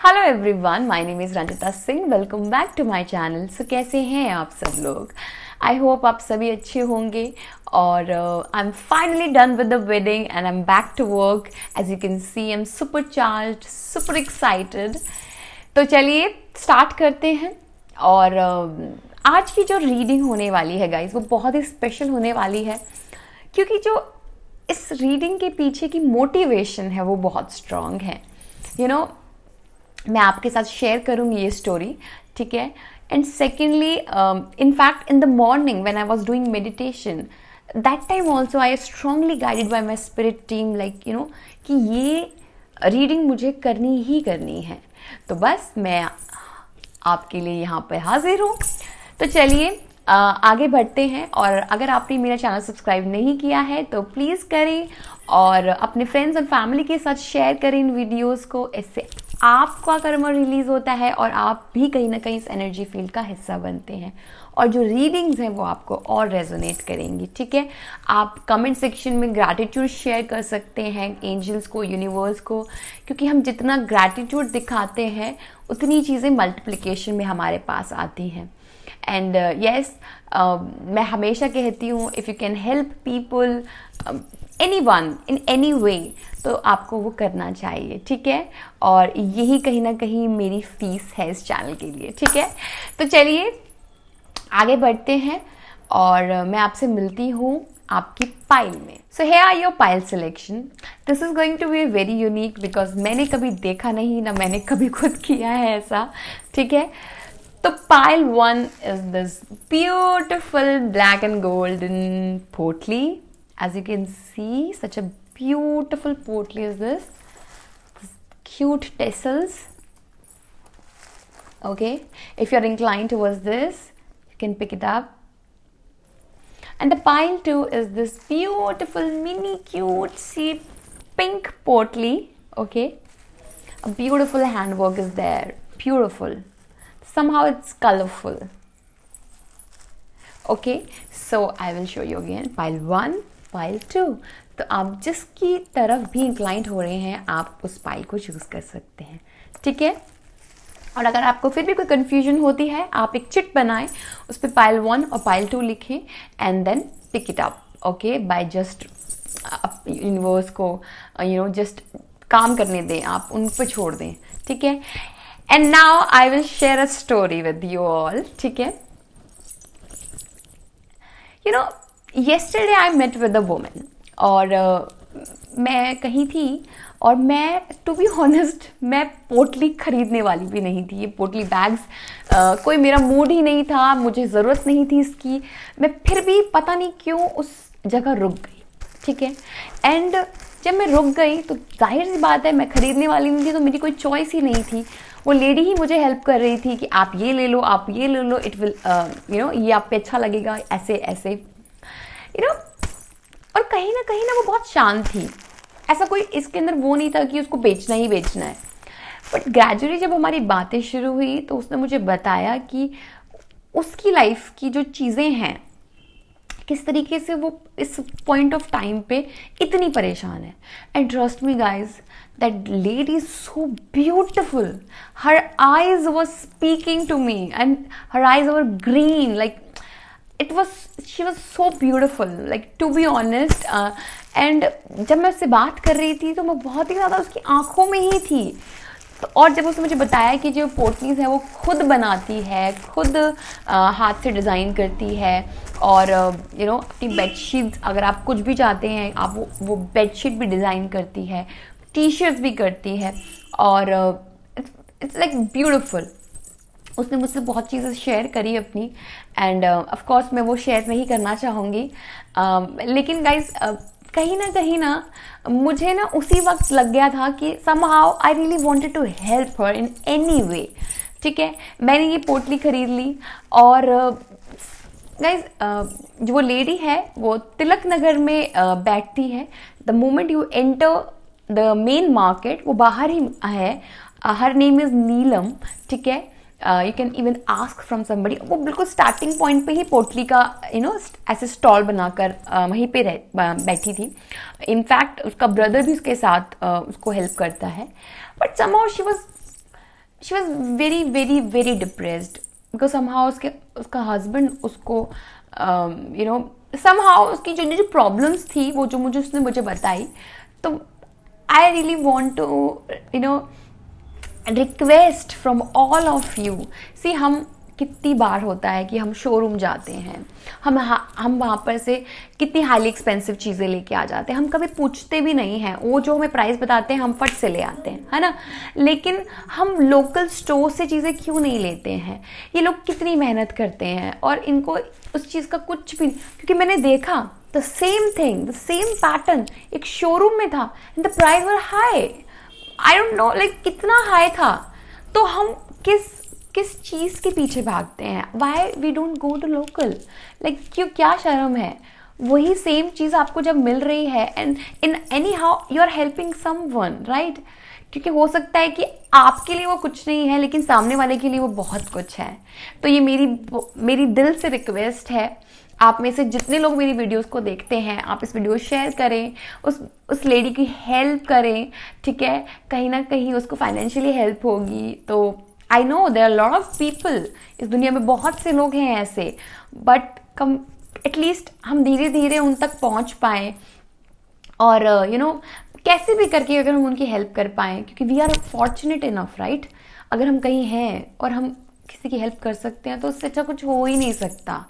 Hello everyone, my name is Ranjita Singh. Welcome back to my channel. So कैसे हैं आप सब लोग? आई होप आप सभी अच्छे होंगे। और I am finally done with the wedding and I am back to work. As you can see I am super charged, super excited. तो चलिए स्टार्ट करते हैं। और आज की जो रीडिंग होने वाली है गाइज, वो बहुत ही स्पेशल होने वाली है, क्योंकि जो इस रीडिंग के पीछे की मोटिवेशन है वो बहुत स्ट्रांग है। यू नो, मैं आपके साथ शेयर करूँगी ये स्टोरी, ठीक है। And secondly, in fact in the morning when I was doing meditation, that time also I strongly guided by my spirit team, like you know, कि ये रीडिंग मुझे करनी ही करनी है। तो बस मैं आपके लिए यहाँ पर हाजिर हूँ। तो चलिए आगे बढ़ते हैं। और अगर आपने मेरा चैनल सब्सक्राइब नहीं किया है तो प्लीज़ करें और अपने फ्रेंड्स और फैमिली के साथ शेयर करें इन वीडियोस को। इससे आपका कर्म रिलीज होता है और आप भी कहीं ना कहीं इस एनर्जी फील्ड का हिस्सा बनते हैं, और जो रीडिंग्स हैं वो आपको और रेजोनेट करेंगी, ठीक है। आप कमेंट सेक्शन में ग्रैटिट्यूड शेयर कर सकते हैं एंजल्स को, यूनिवर्स को, क्योंकि हम जितना ग्रैटिट्यूड दिखाते हैं उतनी चीज़ें मल्टीप्लिकेशन में हमारे पास आती हैं। एंड येस, मैं हमेशा कहती हूँ, if you can help people, anyone in any वे, तो आपको वो करना चाहिए, ठीक है। और यही कहीं ना कहीं मेरी फीस है इस चैनल के लिए, ठीक है। तो चलिए आगे बढ़ते हैं और मैं आपसे मिलती हूँ आपकी पाइल में। So here are your pile selection. This is going to be very unique because मैंने कभी देखा नहीं, ना मैंने कभी खुद किया है ऐसा, ठीक है। तो pile 1 is this beautiful black and golden potli. As you can see, such a beautiful potli is this. This cute tassels. Okay, if you're inclined towards this, you can pick it up. And the pile 2 is this beautiful mini cutesy pink potli. Okay, a beautiful handwork is there. Beautiful. Somehow it's colorful. Okay, so I will show you again pile 1, pile 2. तो आप जिसकी तरफ भी inclined हो रहे हैं आप उस पाइल को चूज कर सकते हैं, ठीक है। और अगर आपको फिर भी कोई कंफ्यूजन होती है, आप एक चिट बनाएं, उस पर पाइल 1 और पाइल 2 लिखें and then pick it up, okay, by just universe को यू नो जस्ट काम करने दें, आप उन पर छोड़ दें, ठीक है। And now I will share a story with you all, ठीक है। You know, yesterday I met with a woman, और मैं कहीं थी और मैं to be honest मैं पोटली खरीदने वाली भी नहीं थी। ये पोटली बैग्स कोई मेरा मूड ही नहीं था, मुझे ज़रूरत नहीं थी इसकी। मैं फिर भी पता नहीं क्यों उस जगह रुक गई, ठीक है। एंड जब मैं रुक गई तो जाहिर सी बात है मैं खरीदने वाली नहीं थी, तो मेरी कोई चॉइस ही नहीं थी। वो लेडी ही मुझे हेल्प कर रही थी कि आप ये ले लो, आप ये ले लो, इट विल यू नो, ये आप पे अच्छा लगेगा, ऐसे ऐसे, यू नो। और कहीं ना वो बहुत शांत थी। ऐसा कोई इसके अंदर वो नहीं था कि उसको बेचना ही बेचना है। बट ग्रेजुअली जब हमारी बातें शुरू हुई तो उसने मुझे बताया कि उसकी लाइफ की जो चीज़ें हैं, किस तरीके से वो इस पॉइंट ऑफ टाइम पे इतनी परेशान है। And trust me guys, that lady is so beautiful. Her eyes were speaking to me and her eyes were green, like she was so beautiful, like to be honest. And जब मैं उससे बात कर रही थी तो मैं बहुत ही ज़्यादा उसकी आंखों में ही थी। तो और जब उसने मुझे बताया कि जो पोटलीज है वो खुद बनाती है, खुद हाथ से डिज़ाइन करती है, और यू नो अपनी बेडशीट्स, अगर आप कुछ भी चाहते हैं आप वो बेडशीट भी डिज़ाइन करती है, टी शर्ट्स भी करती है, और इट्स लाइक ब्यूटिफुल। उसने मुझसे बहुत चीज़ें शेयर करी अपनी, एंड ऑफ कोर्स मैं वो शेयर नहीं करना चाहूँगी। लेकिन गाइज कहीं ना मुझे ना उसी वक्त लग गया था कि somehow I really wanted to help her in any way, ठीक है। मैंने ये पोटली खरीद ली। और गाइज जो वो लेडी है वो तिलक नगर में बैठती है। The moment you enter the main market, वो बाहर ही है। हर नेम इज़ नीलम, ठीक है। You can even ask from somebody. वो बिल्कुल स्टार्टिंग पॉइंट पे ही पोटली का यू नो ऐसे स्टॉल बनाकर वहीं पे बैठी थी। इनफैक्ट उसका ब्रदर भी उसके साथ उसको हेल्प करता है। But somehow she was she was very very very depressed because somehow उसका हस्बैंड उसको समहाउ उसकी जो जो प्रॉब्लम्स थी वो जो उसने मुझे बताई, तो I really want to request from all of you. See, हम कितनी बार होता है कि हम शोरूम जाते हैं, हम वहाँ पर से कितनी हाईली एक्सपेंसिव चीज़ें लेके आ जाते हैं, हम कभी पूछते भी नहीं हैं, वो जो हमें प्राइस बताते हैं हम फट से ले आते हैं, है ना। लेकिन हम लोकल स्टोर से चीज़ें क्यों नहीं लेते हैं? ये लोग कितनी मेहनत करते हैं और इनको उस चीज़ का कुछ भी, क्योंकि मैंने देखा the same thing, the same pattern एक शोरूम में था and the price were high. I don't know like कितना हाई था। तो हम किस चीज़ के पीछे भागते हैं? Why we don't go to local? Like क्यों, क्या शर्म है? वही सेम चीज़ आपको जब मिल रही है and in anyhow you are helping someone, right? क्योंकि हो सकता है कि आपके लिए वो कुछ नहीं है लेकिन सामने वाले के लिए वो बहुत कुछ है। तो ये मेरी दिल से रिक्वेस्ट है, आप में से जितने लोग मेरी वीडियोस को देखते हैं, आप इस वीडियो शेयर करें, उस लेडी की हेल्प करें, ठीक है? कहीं ना कहीं उसको फाइनेंशियली हेल्प होगी। तो I know there are lot of people, इस दुनिया में बहुत से लोग हैं ऐसे, बट कम एटलीस्ट हम धीरे धीरे उन तक पहुंच पाएँ और कैसे भी करके अगर हम उनकी हेल्प कर पाएँ, क्योंकि we are fortunate enough, right? अगर हम कहीं हैं और हम किसी की हेल्प कर सकते हैं तो उससे अच्छा कुछ हो ही नहीं सकता।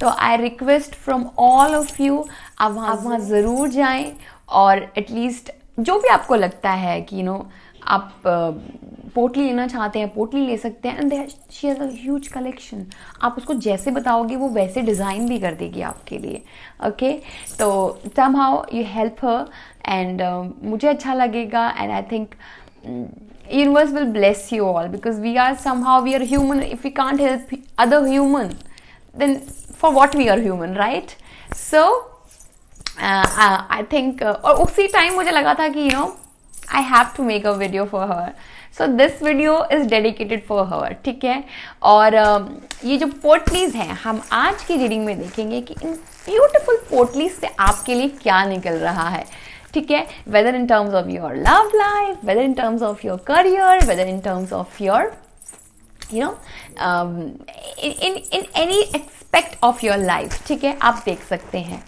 तो I request from all of you, आप वहाँ ज़रूर जाएं और एटलीस्ट जो भी आपको लगता है कि आप पोटली लेना चाहते हैं, पोटली ले सकते हैं। And she has a huge collection. आप उसको जैसे बताओगे वो वैसे डिज़ाइन भी कर देगी आपके लिए, ओके? तो somehow you help her and मुझे अच्छा लगेगा and I think universe will bless you all because we are human. If we can't help other human, then for what we are human, right? So I think और उसी time मुझे लगा था कि I have to make a video for her. So this video is dedicated for her, ठीक है? और ये जो पोटलीज हैं, हम आज की रीडिंग में देखेंगे कि इन ब्यूटिफुल पोटलीज से आपके लिए क्या निकल रहा है, ठीक है? Whether in terms of your love life, whether in terms of your career, whether in terms of your in any aspect of your life, ठीक है? आप देख सकते हैं।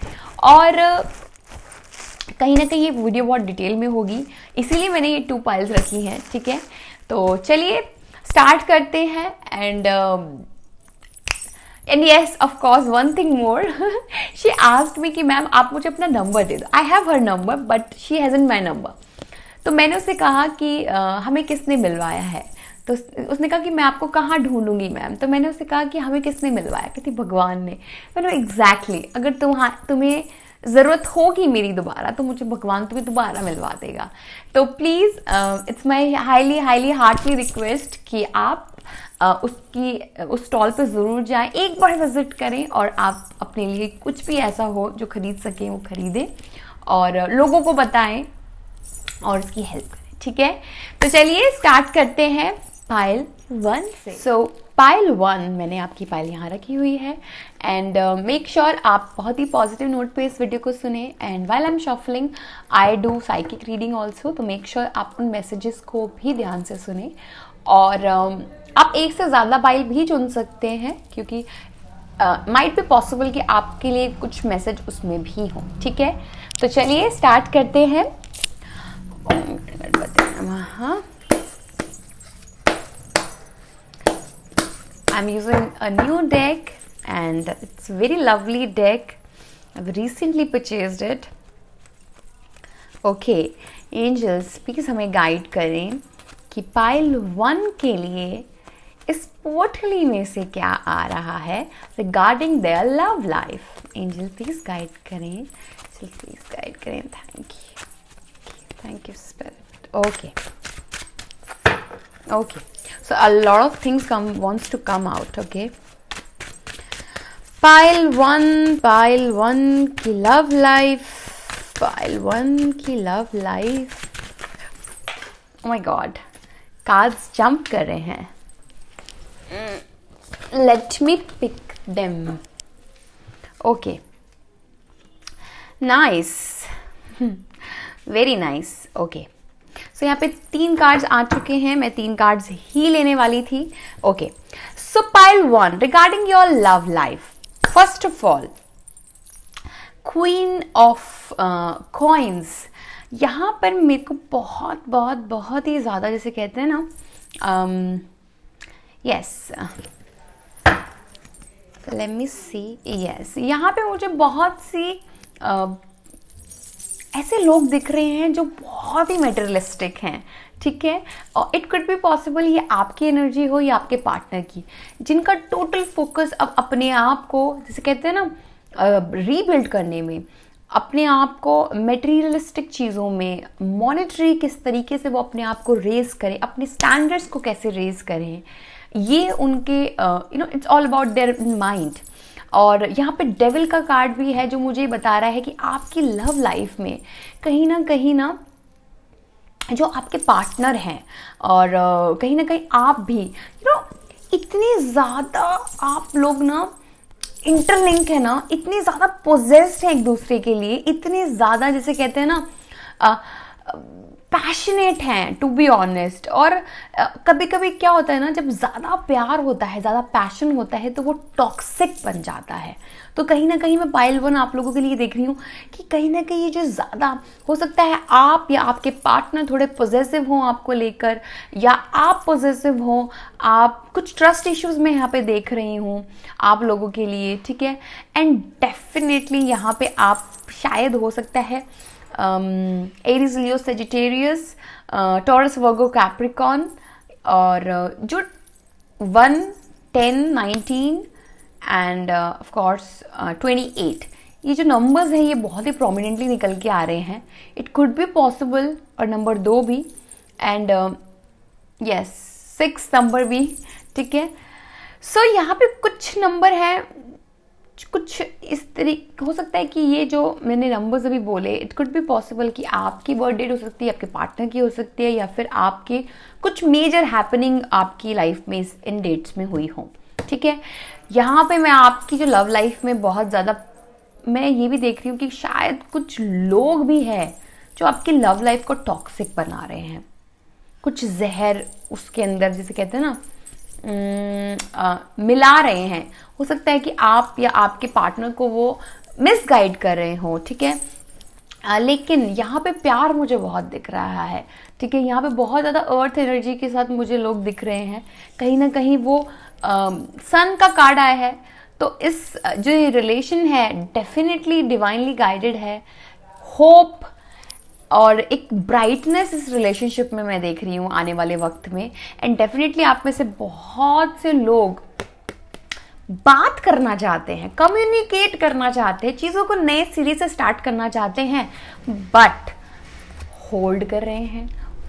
और कहीं ना कहीं ये वीडियो बहुत डिटेल में होगी, इसीलिए मैंने ये 2 पाइल्स रखी हैं, ठीक है? तो चलिए स्टार्ट करते हैं। And yes, of course, one thing more, she asked me कि मैम आप मुझे अपना नंबर दे दो। I have her number but she hasn't my number. तो मैंने उससे कहा कि हमें किसने मिलवाया है? तो उसने कहा कि मैं आपको कहाँ ढूंढूंगी मैम? तो मैंने उससे कहा कि हमें किसने मिलवाया? कहती भगवान ने। मैंने एग्जैक्टली, अगर तुम्हें ज़रूरत होगी मेरी दोबारा तो मुझे भगवान तुम्हें दोबारा मिलवा देगा। तो please it's my highly highly heartly request कि आप उस स्टॉल पर ज़रूर जाएं, एक बार विजिट करें और आप अपने लिए कुछ भी ऐसा हो जो खरीद सकें वो खरीदें और लोगों को बताएं और उसकी हेल्प करें, ठीक है? तो चलिए स्टार्ट करते हैं पाइल 1 से। सो पाइल 1, मैंने आपकी पाइल यहाँ रखी हुई है एंड मेक श्योर आप बहुत ही पॉजिटिव नोट पे इस वीडियो को सुने। And while I am shuffling I do psychic reading also, तो मेक श्योर आप उन मैसेजेस को भी ध्यान से सुने। और आप एक से ज़्यादा पाइल भी चुन सकते हैं क्योंकि माइट बी पॉसिबल कि आपके लिए कुछ मैसेज उसमें भी हो, ठीक है? तो चलिए स्टार्ट करते हैं। हाँ, I'm using a new deck and it's a very lovely deck. I've recently purchased it. Okay, angels, please हमें गाइड करें कि पाइल 1 के लिए इस पोटली में से क्या आ रहा है regarding their love life. Angel, please guide करें, प्लीज गाइड करें। Thank you, Spirit. Okay. Okay. So a lot of things wants to come out, okay? Pile 1 की love life, pile 1 की love life. Oh my God, cards jump कर रहे हैं. Let me pick them. Okay. Nice. Very nice. Okay. सो यहाँ पे 3 cards आ चुके हैं, मैं 3 कार्ड्स ही लेने वाली थी। Okay, so pile 1 regarding your love life. First of all, queen of coins, यहाँ पर मेरे को बहुत ही ज़्यादा, जैसे कहते हैं ना, यस, लेट मी सी, यस, यहाँ पे मुझे बहुत सी ऐसे लोग दिख रहे हैं जो बहुत ही मेटेरियलिस्टिक हैं, ठीक है। और इट कुड बी पॉसिबल ये आपकी एनर्जी हो या आपके पार्टनर की, जिनका टोटल फोकस अब अपने आप को, जैसे कहते हैं ना, रीबिल्ड करने में, अपने आप को मेटेरियलिस्टिक चीज़ों में, मॉनेटरी किस तरीके से वो अपने आप को रेज करें, अपने स्टैंडर्ड्स को कैसे रेज करें, ये उनके it's all about their mind. और यहाँ पे डेविल का कार्ड भी है जो मुझे बता रहा है कि आपकी लव लाइफ में कहीं ना जो आपके पार्टनर हैं और कहीं ना कहीं आप भी इतने ज़्यादा आप लोग ना इंटरलिंक है ना, इतने ज़्यादा पोजेस्ड हैं एक दूसरे के लिए, इतने ज़्यादा, जैसे कहते हैं ना, पैशनेट हैं टू बी ऑनेस्ट। और कभी कभी क्या होता है ना, जब ज़्यादा प्यार होता है, ज़्यादा पैशन होता है, तो वो टॉक्सिक बन जाता है। तो कहीं ना कहीं मैं पाइल 1 आप लोगों के लिए देख रही हूँ कि कहीं ना कहीं ये जो ज़्यादा हो सकता है, आप या आपके पार्टनर थोड़े पॉजेसिव हों आपको लेकर, या आप पॉजेसिव हों, आप कुछ ट्रस्ट इश्यूज में यहाँ पे देख रही हूँ आप लोगों के लिए, ठीक है। एंड डेफिनेटली यहाँ पे आप शायद हो सकता है एरीज, लियो, सेजिटेरियस, टॉरस, वर्गो, कैप्रिकॉन, और जो 1, 10, 19 एंड ऑफ कोर्स 28, ये जो नंबर्स हैं ये बहुत ही प्रोमिनेंटली निकल के आ रहे हैं। इट कुड बी पॉसिबल, और नंबर 2 भी, एंड यस 6 नंबर भी, ठीक है। सो यहाँ पे कुछ नंबर हैं, कुछ इस तरीके हो सकता है कि ये जो मैंने नंबर्स अभी बोले, इट कुड बी पॉसिबल कि आपकी बर्थ डेट हो सकती है, आपके पार्टनर की हो सकती है, या फिर आपके कुछ मेजर हैपनिंग आपकी लाइफ में इन डेट्स में हुई हो, ठीक है। यहाँ पे मैं आपकी जो लव लाइफ में बहुत ज़्यादा, मैं ये भी देख रही हूँ कि शायद कुछ लोग भी हैं जो आपकी लव लाइफ को टॉक्सिक बना रहे हैं, कुछ जहर उसके अंदर, जैसे कहते हैं ना, मिला रहे हैं। हो सकता है कि आप या आपके पार्टनर को वो मिसगाइड कर रहे हो, ठीक है। लेकिन यहाँ पे प्यार मुझे बहुत दिख रहा है, ठीक है। यहाँ पे बहुत ज़्यादा अर्थ एनर्जी के साथ मुझे लोग दिख रहे हैं, कहीं ना कहीं वो सन का कार्ड आया है, तो इस जो ये रिलेशन है डेफिनेटली डिवाइनली गाइडेड है। होप और एक ब्राइटनेस इस रिलेशनशिप में मैं देख रही हूँ आने वाले वक्त में। एंड डेफिनेटली आप में से बहुत से लोग बात करना चाहते हैं, कम्युनिकेट करना चाहते हैं, चीज़ों को नए सिरे से स्टार्ट करना चाहते हैं, बट होल्ड कर रहे हैं,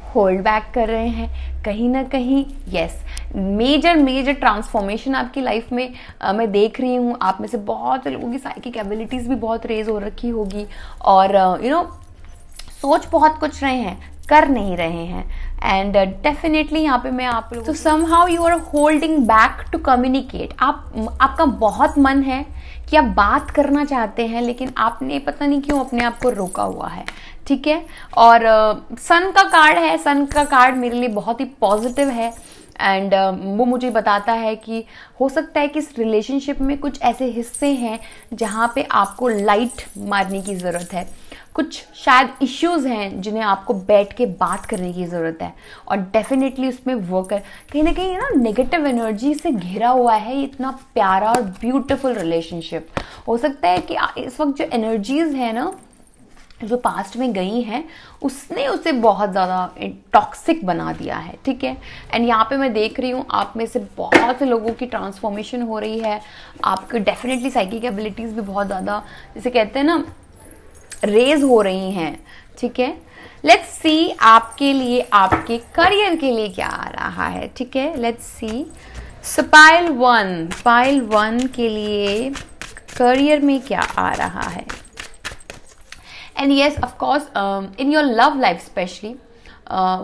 होल्ड बैक कर रहे हैं कहीं ना कहीं। यस, मेजर ट्रांसफॉर्मेशन आपकी लाइफ में मैं देख रही हूँ। आप में से बहुत से लोगों की साइकिक एबिलिटीज़ भी बहुत रेज हो रखी होगी, और सोच बहुत कुछ रहे हैं, कर नहीं रहे हैं। एंड डेफिनेटली यहाँ पे मैं आप लोग, तो somehow you are holding back to communicate. आपका बहुत मन है कि आप बात करना चाहते हैं, लेकिन आपने पता नहीं क्यों अपने आप को रोका हुआ है, ठीक है। और सन का कार्ड है, सन का कार्ड मेरे लिए बहुत ही पॉजिटिव है। एंड वो मुझे बताता है कि हो सकता है कि इस रिलेशनशिप में कुछ ऐसे हिस्से हैं जहाँ पे आपको लाइट मारने की ज़रूरत है, कुछ शायद इश्यूज हैं जिन्हें आपको बैठ के बात करने की ज़रूरत है, और डेफिनेटली उसमें वर्क है। कहीं ना कहीं ना नेगेटिव एनर्जी से घिरा हुआ है ये इतना प्यारा और ब्यूटीफुल रिलेशनशिप। हो सकता है कि इस वक्त जो एनर्जीज है ना, जो पास्ट में गई हैं, उसने उसे बहुत ज़्यादा टॉक्सिक बना दिया है, ठीक है। एंड यहाँ पे मैं देख रही हूँ आप में से बहुत से लोगों की ट्रांसफॉर्मेशन हो रही है। आपके डेफिनेटली साइकिक एबिलिटीज़ भी बहुत ज़्यादा, जैसे कहते हैं ना, रेज हो रही हैं, ठीक है। लेट्स सी आपके लिए, आपके करियर के लिए क्या आ रहा है, ठीक है। Let's see. सो पाइल 1 के लिए करियर में क्या आ रहा है। And yes, of course in your love life specially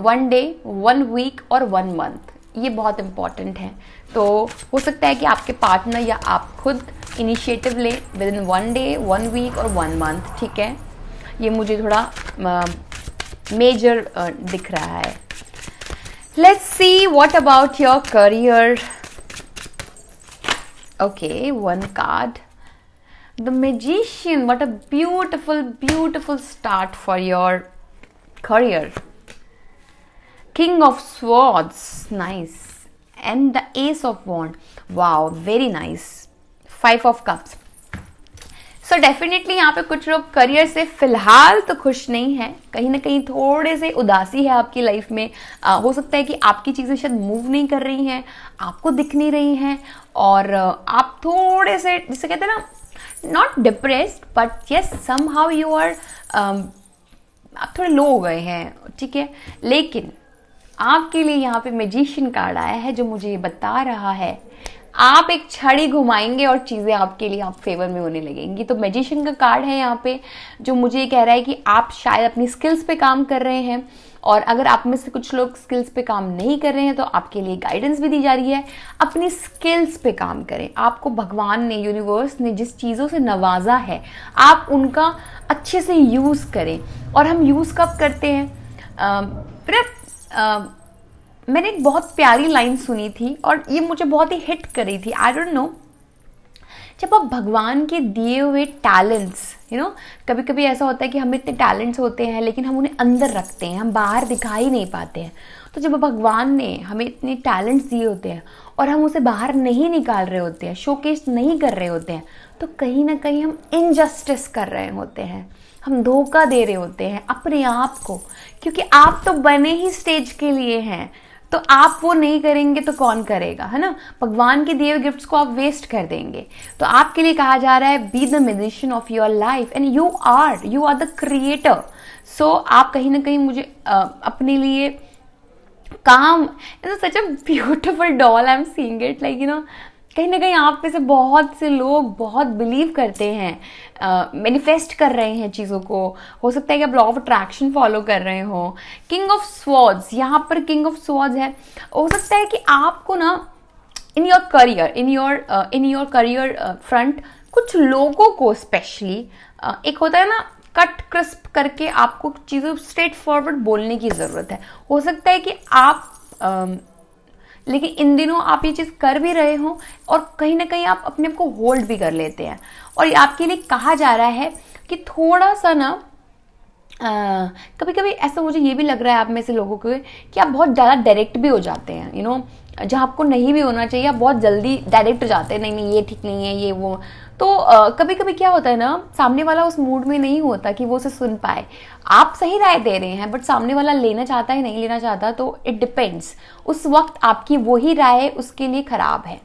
1 day, 1 week और 1 मंथ, ये बहुत इंपॉर्टेंट है। तो हो सकता है कि आपके पार्टनर या आप खुद इनिशिएटिव ले विद इन 1 डे, 1 वीक और 1 मंथ, ठीक है। ये मुझे थोड़ा मेजर दिख रहा है. Let's see what about your career. Okay, one card. The Magician, what a beautiful, beautiful start for your career. King of Swords, nice. And the Ace of Wands, wow, very nice. Five of Cups. So definitely यहाँ पे कुछ लोग career से फिलहाल तो खुश नहीं है, कहीं ना कहीं थोड़े से उदासी है आपकी लाइफ में. हो सकता है कि आपकी चीज़ें शायद मूव नहीं कर रही हैं, आपको दिख नहीं रही हैं, और आप थोड़े से, जिसे कहते हैं ना, not depressed but yes somehow you are, आप थोड़े लो हो गए हैं, ठीक है. लेकिन आपके लिए यहाँ पे मैजिशियन कार्ड आया है जो मुझे ये बता रहा है आप एक छड़ी घुमाएंगे और चीज़ें आपके लिए आप फेवर में होने लगेंगी. तो मैजिशियन का कार्ड है यहाँ पे जो मुझे ये कह रहा है कि आप शायद अपनी स्किल्स पे काम कर रहे हैं, और अगर आप में से कुछ लोग स्किल्स पे काम नहीं कर रहे हैं तो आपके लिए गाइडेंस भी दी जा रही है, अपनी स्किल्स पे काम करें. आपको भगवान ने, यूनिवर्स ने जिस चीज़ों से नवाजा है आप उनका अच्छे से यूज़ करें. और हम यूज़ कब करते हैं? मैंने एक बहुत प्यारी लाइन सुनी थी और ये मुझे बहुत ही हिट करी थी. आई डोंट नो, जब आप भगवान के दिए हुए टैलेंट्स, कभी कभी ऐसा होता है कि हमें इतने टैलेंट्स होते हैं लेकिन हम उन्हें अंदर रखते हैं, हम बाहर दिखाई नहीं पाते हैं. तो जब भगवान ने हमें इतने टैलेंट्स दिए होते हैं और हम उसे बाहर नहीं निकाल रहे होते हैं, शोकेस नहीं कर रहे होते हैं, तो कहीं ना कहीं हम इनजस्टिस कर रहे होते हैं, हम धोखा दे रहे होते हैं अपने आप को. क्योंकि आप तो बने ही स्टेज के लिए हैं, तो आप वो नहीं करेंगे तो कौन करेगा, है ना. भगवान के दिए हुए गिफ्ट्स को आप वेस्ट कर देंगे. तो आपके लिए कहा जा रहा है be the musician of your life and you are the creator. So आप कहीं ना कहीं मुझे अपने लिए काम, such a beautiful doll, I am seeing it, like कहीं ना कहीं आप में से बहुत से लोग बहुत बिलीव करते हैं, मैनिफेस्ट कर रहे हैं चीज़ों को. हो सकता है कि आप लॉ ऑफ अट्रैक्शन फॉलो कर रहे हो. किंग ऑफ स्वॉर्ड्स, यहाँ पर किंग ऑफ स्वॉर्ड्स है. हो सकता है कि आपको ना इन योर करियर फ्रंट कुछ लोगों को स्पेशली, एक होता है ना कट क्रिस्प करके आपको चीज़ों स्ट्रेट फॉरवर्ड बोलने की ज़रूरत है. हो सकता है कि आप लेकिन इन दिनों आप ये चीज़ कर भी रहे हो और कहीं ना कहीं आप अपने आप को होल्ड भी कर लेते हैं. और आपके लिए कहा जा रहा है कि थोड़ा सा ना कभी कभी ऐसा मुझे ये भी लग रहा है आप में से लोगों को कि आप बहुत ज़्यादा डायरेक्ट भी हो जाते हैं, जहाँ आपको नहीं भी होना चाहिए आप बहुत जल्दी डायरेक्ट हो जाते हैं, नहीं ये ठीक नहीं है, ये वो. तो कभी कभी क्या होता है ना, सामने वाला उस मूड में नहीं होता कि वो उसे सुन पाए. आप सही राय दे रहे हैं बट सामने वाला लेना चाहता है नहीं लेना चाहता, तो इट डिपेंड्स. उस वक्त आपकी वही राय उसके लिए खराब है,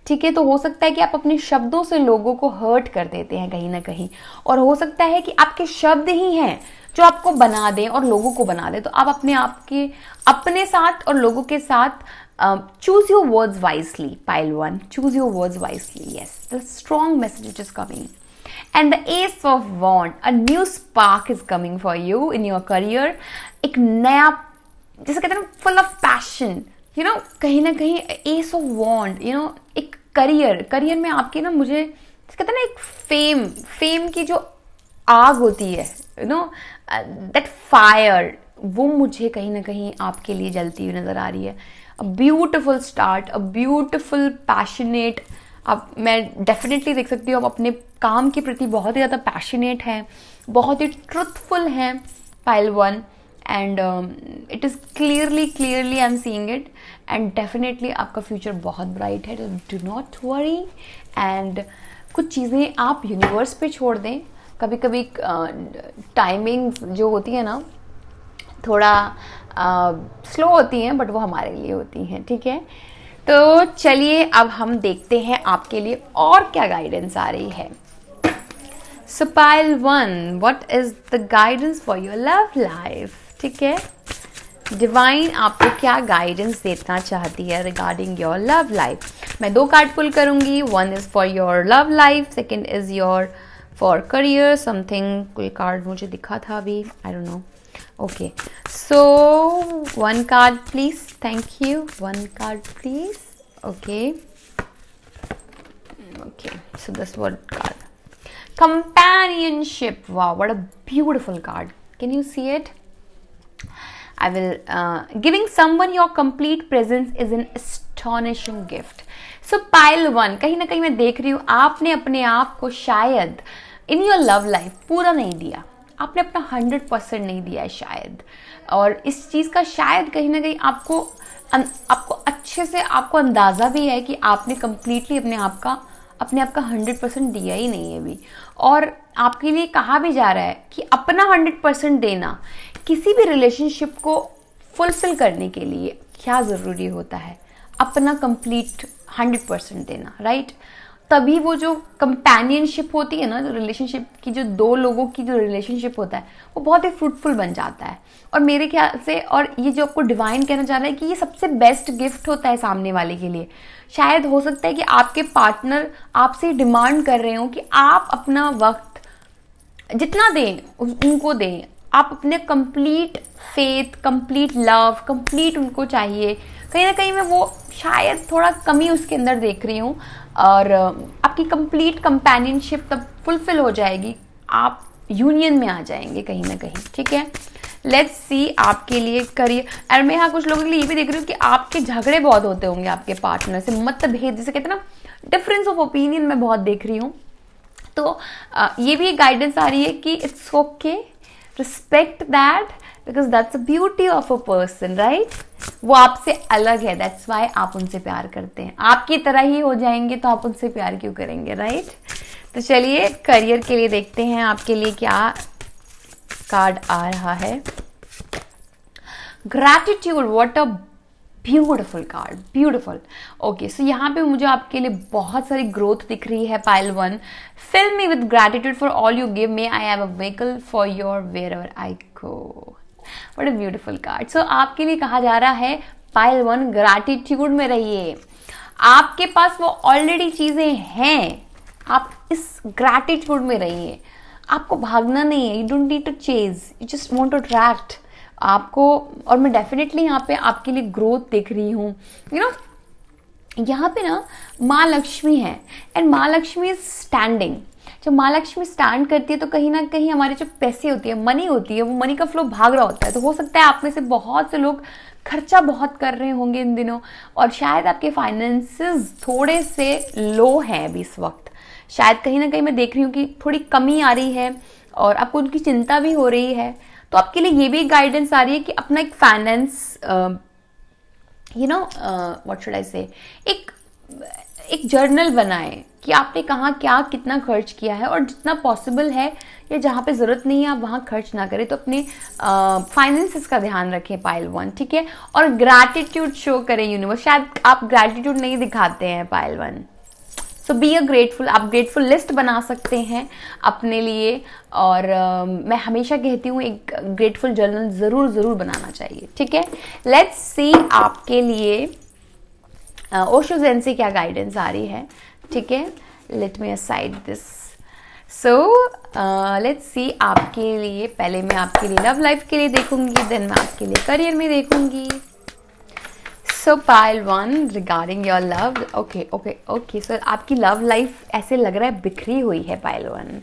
ठीक है. तो हो सकता है कि आप अपने शब्दों से लोगों को हर्ट कर देते हैं कहीं ना कहीं, और हो सकता है कि आपके शब्द ही हैं जो आपको बना दें और लोगों को बना दें. तो आप अपने साथ और लोगों के साथ choose your words wisely. Pile 1, choose your words wisely. Yes, the strong message is coming. And the Ace of Wands, a new spark is coming for you in your career. एक नया, जैसे कहते हैं ना, full of passion, कहीं ना कहीं Ace of Wands, एक करियर में आपकी ना, मुझे कहते हैं ना, एक फेम की जो आग होती है, that fire, वो मुझे कहीं ना कहीं आपके लिए जलती हुई नजर आ रही है. A beautiful start, a beautiful passionate. अब मैं डेफिनेटली देख सकती हूँ आप अपने काम के प्रति बहुत ही ज़्यादा पैशनेट हैं, बहुत ही ट्रुथफुल हैं, pile 1. And it is clearly I am seeing it. And definitely आपका फ्यूचर बहुत ब्राइट है. Do not worry. एंड कुछ चीज़ें आप यूनिवर्स पे छोड़ दें. कभी कभी टाइमिंग जो होती है ना, थोड़ा स्लो होती हैं बट वो हमारे लिए होती हैं, ठीक है. तो चलिए अब हम देखते हैं आपके लिए और क्या गाइडेंस आ रही है. सो pile 1, what is the guidance for your love life, ठीक है. डिवाइन आपको क्या गाइडेंस देना चाहती है रिगार्डिंग योर लव लाइफ. मैं 2 कार्ड पुल करूंगी. 1 is for your love life, second is your for career something. कोई कार्ड मुझे दिखा था अभी, आई don't no. Okay, so 1 card please, thank you. 1 card please. Okay, so this 1 card, companionship. Wow, what a beautiful card. Can you see it? I will giving someone your complete presence is an astonishing gift. So pile one, कहीं ना कहीं मैं देख रही हूँ आपने अपने आप को शायद in your love life पूरा नहीं दिया, आपने अपना 100% नहीं दिया है शायद, और इस चीज़ का शायद कहीं ना कहीं आपको अच्छे से आपको अंदाज़ा भी है कि आपने कम्प्लीटली अपने आप का 100% दिया ही नहीं है अभी। और आपके लिए कहा भी जा रहा है कि अपना 100% देना किसी भी रिलेशनशिप को फुलफिल करने के लिए क्या ज़रूरी होता है, अपना कंप्लीट 100% देना, राइट। तभी वो जो कंपेनियनशिप होती है ना, जो रिलेशनशिप की, जो दो लोगों की जो रिलेशनशिप होता है वो बहुत ही फ्रूटफुल बन जाता है। और मेरे ख्याल से, और ये जो आपको डिवाइन कहना चाह रहा है कि ये सबसे बेस्ट गिफ्ट होता है सामने वाले के लिए। शायद हो सकता है कि आपके पार्टनर आपसे डिमांड कर रहे हो कि आप अपना वक्त जितना दें उनको दें, आप अपने complete faith, complete love, complete उनको चाहिए। कहीं ना कहीं मैं वो शायद थोड़ा कमी उसके अंदर देख रही हूँ, और आपकी कंप्लीट कंपेनियनशिप तब फुलफिल हो जाएगी, आप यूनियन में आ जाएंगे कहीं ना कहीं, ठीक है। लेट्स सी आपके लिए करियर। और मैं यहाँ कुछ लोगों के लिए ये भी देख रही हूँ कि आपके झगड़े बहुत होते होंगे आपके पार्टनर से, मतभेद जिसे कहते हैं ना, डिफरेंस ऑफ ओपिनियन मैं बहुत देख रही हूँ। तो ये भी गाइडेंस आ रही है कि it's okay, respect that, because that's a beauty of a person, right. वो आपसे अलग है, दैट्स वाई आप उनसे प्यार करते हैं। आपकी तरह ही हो जाएंगे तो आप उनसे प्यार क्यों करेंगे, राइट। तो चलिए करियर के लिए देखते हैं आपके लिए क्या कार्ड आ रहा है। Gratitude, what a beautiful card, beautiful. Okay, so यहाँ पे मुझे आपके लिए बहुत सारी ग्रोथ दिख रही है। Pile one, fill me with gratitude for all you give me, I have a vehicle for your wherever I go. What a beautiful card. So आपके लिए कहा जा रहा है पाइल वन, ग्रैटिट्यूड में रहिए। आपके पास वो ऑलरेडी चीजें हैं, आप इस ग्रैटिट्यूड में रहिए। आपको भागना नहीं है, you don't need to chase, you just want to attract आपको। और मैं डेफिनेटली यहाँ पे आपके लिए ग्रोथ देख रही हूँ। यू नो, यहाँ पे ना माँ लक्ष्मी है, एंड माँ लक्ष्मी इज स्टैंडिंग। जब माँ लक्ष्मी स्टैंड करती है तो कहीं ना कहीं हमारे जो पैसे होती है, मनी होती है, वो मनी का फ्लो भाग रहा होता है। तो हो सकता है आप में से बहुत से लोग खर्चा बहुत कर रहे होंगे इन दिनों, और शायद आपके फाइनेंसेस थोड़े से लो हैं अभी इस वक्त। शायद कहीं ना कहीं मैं देख रही हूँ कि थोड़ी कमी आ रही है और आपको उनकी चिंता भी हो रही है। तो आपके लिए ये भी गाइडेंस आ रही है कि अपना एक finance, you know, what should I से, एक जर्नल बनाएं कि आपने कहाँ क्या कितना खर्च किया है, और जितना पॉसिबल है या जहाँ पे ज़रूरत नहीं है आप वहाँ खर्च ना करें। तो अपने फाइनेंसेस का ध्यान रखें पाइल वन, ठीक है। और ग्रैटिट्यूड शो करें यूनिवर्स। शायद आप ग्रैटिट्यूड नहीं दिखाते हैं pile one, so be a grateful. आप ग्रेटफुल लिस्ट बना सकते हैं अपने लिए, और मैं हमेशा कहती हूँ एक ग्रेटफुल जर्नल ज़रूर बनाना चाहिए, ठीक है। लेट्स सी आपके लिए ओशो ज़ेन से क्या गाइडेंस आ रही है, ठीक है। Let me aside this. So let's see आपके लिए, पहले मैं आपके लिए लव लाइफ के लिए देखूंगी, देन मैं आपके लिए करियर में देखूंगी। सो pile one, regarding your love, okay sir, आपकी लव लाइफ ऐसे लग रहा है बिखरी हुई है पाइल वन।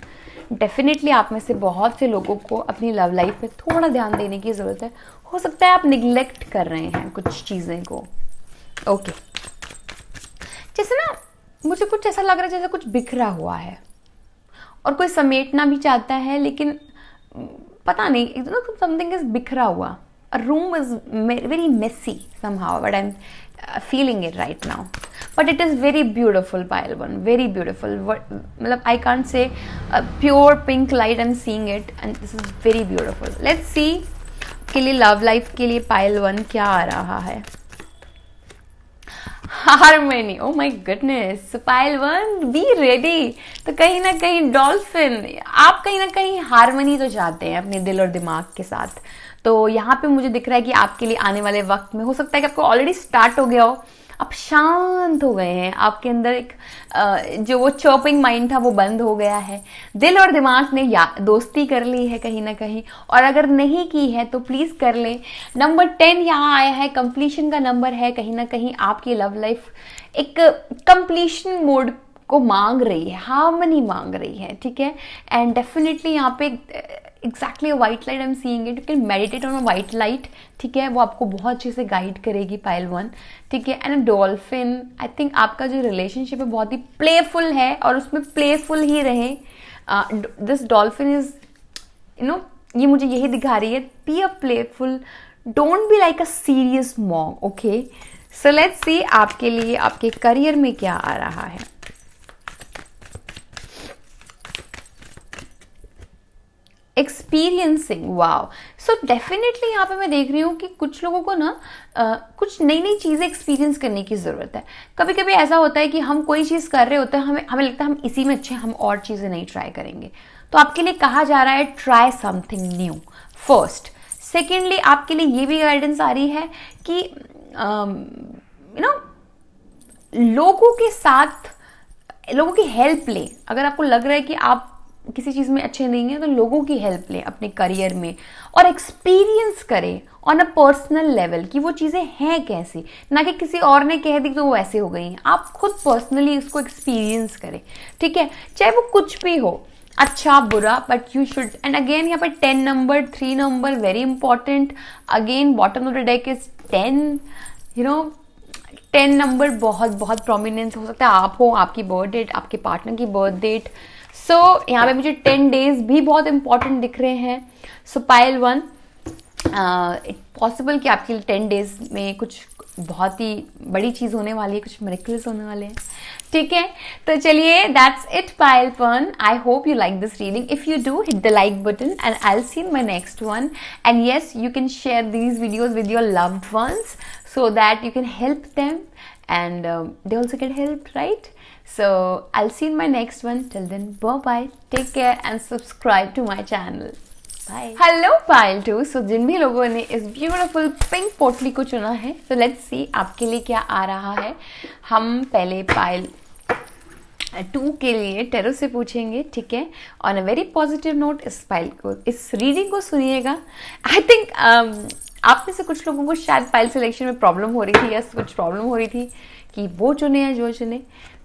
डेफिनेटली आप में से बहुत से लोगों को अपनी लव लाइफ पे थोड़ा ध्यान देने की ज़रूरत है। हो सकता है आप निगलेक्ट कर रहे हैं कुछ चीज़ें को, ओके। जैसे ना मुझे कुछ ऐसा लग रहा है जैसे कुछ बिखरा हुआ है, और कोई समेटना भी चाहता है, लेकिन पता नहीं, समथिंग इज बिखरा हुआ। A room is very messy somehow, but I'm feeling it right now. But it is very beautiful, Pile One, very beautiful. मतलब I can't say a pure pink light, I'm seeing it, and this is very beautiful. Let's see के लिए love life के लिए Pile One क्या आ रहा है। Harmony, oh my goodness, pile one be ready. तो कहीं ना कहीं डॉल्फिन, आप कहीं ना कहीं हारमनी तो चाहते हैं अपने दिल और दिमाग के साथ। तो यहाँ पे मुझे दिख रहा है कि आपके लिए आने वाले वक्त में हो सकता है कि आपको ऑलरेडी स्टार्ट हो गया हो, आप शांत हो गए हैं, आपके अंदर एक जो वो चॉपिंग माइंड था वो बंद हो गया है, दिल और दिमाग ने दोस्ती कर ली है कहीं ना कहीं, और अगर नहीं की है तो प्लीज कर ले। नंबर 10 यहाँ आया है, कंप्लीशन का नंबर है। कहीं ना कहीं आपकी लव लाइफ एक कंप्लीशन मोड को मांग रही है, हार्मनी मांग रही है, ठीक है। एंड डेफिनेटली यहाँ पे exactly white light I am seeing it, you can meditate on a white light, ठीक है, वो आपको बहुत अच्छे से गाइड करेगी पाइल 1, ठीक है। एंड डॉल्फिन, आई थिंक आपका जो रिलेशनशिप है बहुत ही प्लेफुल है और उसमें प्लेफुल ही रहे। This dolphin is you know, ये मुझे यही दिखा रही है, be a playful, don't be like a serious mom, okay. So let's see आपके लिए आपके करियर में क्या आ रहा है। Experiencing, wow. सो डेफिनेटली यहाँ पे मैं देख रही हूँ कि कुछ लोगों को ना कुछ नई नई चीज़ें एक्सपीरियंस करने की ज़रूरत है। कभी कभी ऐसा होता है कि हम कोई चीज़ कर रहे होते हैं, हमें हमें लगता है हम इसी में अच्छे हैं, हम और चीज़ें नहीं ट्राई करेंगे। तो आपके लिए कहा जा रहा है try something new first. Secondly आपके लिए ये भी गाइडेंस आ रही है कि यू नो लोगों के साथ, लोगों की हेल्प लें। अगर आपको लग रहा है कि आप किसी चीज़ में अच्छे नहीं हैं तो लोगों की हेल्प लें अपने करियर में और एक्सपीरियंस करें ऑन अ पर्सनल लेवल कि वो चीज़ें हैं कैसी, ना कि किसी और ने कह दी तो वो ऐसे हो गई हैं। आप खुद पर्सनली उसको एक्सपीरियंस करें, ठीक है, चाहे वो कुछ भी हो, अच्छा बुरा, but you should. And again यहाँ पर 10 number, 3 number very important. Again bottom of the deck is 10, you know 10 number बहुत बहुत प्रोमिनेंस हो सकता है, आप हो, आपकी बर्थ डेट, आपके पार्टनर की बर्थ डेट। सो यहाँ पे मुझे 10 डेज भी बहुत इंपॉर्टेंट दिख रहे हैं। सो पाइल 1, इट पॉसिबल कि आपके लिए 10 डेज में कुछ बहुत ही बड़ी चीज़ होने वाली है, कुछ मिरेकल्स होने वाले हैं, ठीक है। तो चलिए, that's it pile 1। I hope you like this reading. If you do, hit the like button and I will see in my next one. And yes, you can share these videos with your loved ones so that you can help them and they also get help, right? So I'll see you in my next one. Till then, bye bye, take care and subscribe to my channel. Bye. Hello pile 2. So जिन भी लोगों ने इस beautiful pink पोटली को चुना है, so let's see आपके लिए क्या आ रहा है। हम पहले पाइल 2 के लिए टेरो से पूछेंगे, ठीक है। On a very positive note इस पाइल को, इस रीडिंग को सुनिएगा। आई थिंक आप में से कुछ लोगों को शायद पाइल सिलेक्शन में प्रॉब्लम हो रही थी या कुछ प्रॉब्लम हो रही थी कि वो चुने या जो चुने।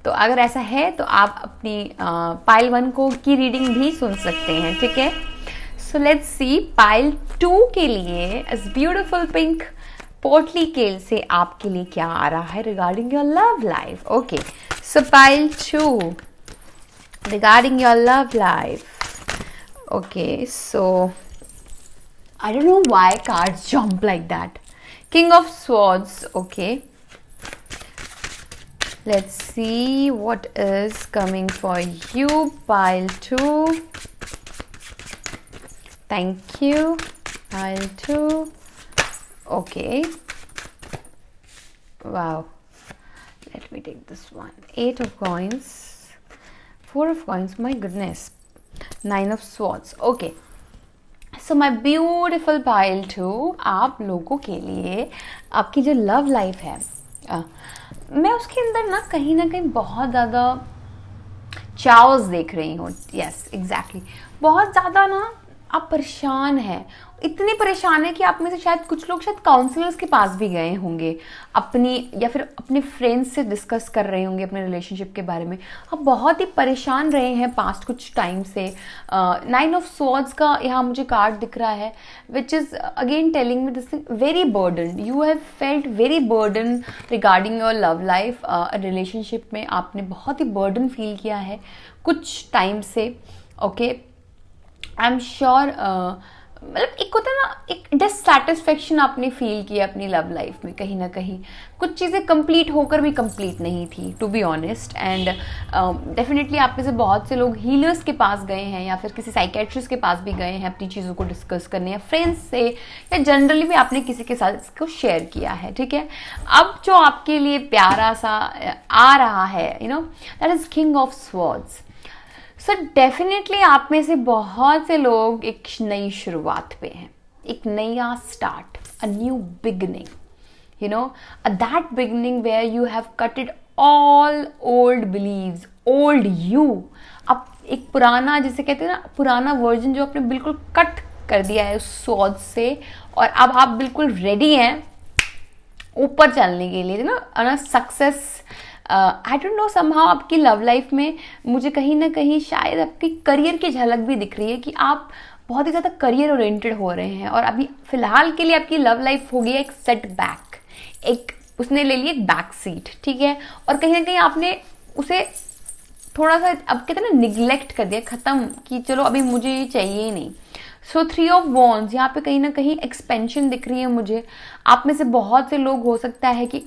तो अगर ऐसा है तो आप अपनी पाइल 1 को की रीडिंग भी सुन सकते हैं, ठीक है। सो लेट्स सी पाइल 2 के लिए इस ब्यूटीफुल पिंक पोटली केल से आपके लिए क्या आ रहा है regarding your love life. Okay, so pile 2 regarding your love life. Okay, so I don't know why cards jump like that. King of Swords, okay. Let's see what is coming for you, pile 2. Thank you, pile 2. Okay. Wow. Let me take this one. 8 of coins. 4 of coins, my goodness. 9 of Swords, okay. So my beautiful pile 2, आप लोगों के लिए आपकी जो love life है, मैं उसके अंदर ना कहीं बहुत ज़्यादा चाउस देख रही हूँ। यस एग्जैक्टली, बहुत ज़्यादा ना आप परेशान हैं, इतने परेशान है कि आप में से शायद कुछ लोग शायद काउंसलर्स के पास भी गए होंगे अपनी, या फिर अपने फ्रेंड्स से डिस्कस कर रहे होंगे अपने रिलेशनशिप के बारे में। आप बहुत ही परेशान रहे हैं पास्ट कुछ टाइम से। 9 ऑफ स्वॉर्ड्स का यहाँ मुझे कार्ड दिख रहा है, which is again telling me this thing, very burden, you have felt very burden regarding your love life. Relationship में आपने बहुत ही बर्डन फील किया है कुछ टाइम से, ओके। आई एम श्योर, मतलब एक होता है ना, एक डिससैटिस्फैक्शन आपने फील किया अपनी लव लाइफ में, कहीं ना कहीं कुछ चीज़ें कंप्लीट होकर भी कंप्लीट नहीं थी, to be honest. And definitely आप में से बहुत से लोग हीलर्स के पास गए हैं या फिर किसी साइकेट्रिस्ट के पास भी गए हैं अपनी चीज़ों को डिस्कस करने, या फ्रेंड्स से, या जनरली भी आपने किसी के साथ इसको शेयर किया है, ठीक है। अब जो आपके लिए प्यारा सा आ रहा है, you know, that is king of swords. So definitely आप में से बहुत से लोग एक नई शुरुआत पे हैं, एक नया start, a new beginning, you know, that beginning where you have cutted all old believes, old you. अब एक पुराना, जिसे कहते हैं ना, पुराना वर्जन जो आपने बिल्कुल कट कर दिया है उस स्वॉर्ड से, और अब आप बिल्कुल रेडी हैं ऊपर चलने के लिए, ना success. I don't no, somehow आपकी लव लाइफ में मुझे कहीं ना कहीं शायद आपकी करियर की झलक भी दिख रही है कि आप बहुत ही ज़्यादा करियर ओरिएंटेड हो रहे हैं, और अभी फिलहाल के लिए आपकी लव लाइफ हो गई है एक सेटबैक, एक उसने ले ली एक बैक सीट, ठीक है, और कहीं ना कहीं आपने उसे थोड़ा सा अब कहते हैं ना निग्लेक्ट कर दिया, खत्म कि चलो अभी मुझे ये चाहिए ही नहीं। सो 3 ऑफ वॉन्ड्स यहाँ पे कहीं ना कहीं एक्सपेंशन दिख रही है मुझे। आप में से बहुत से लोग हो सकता है कि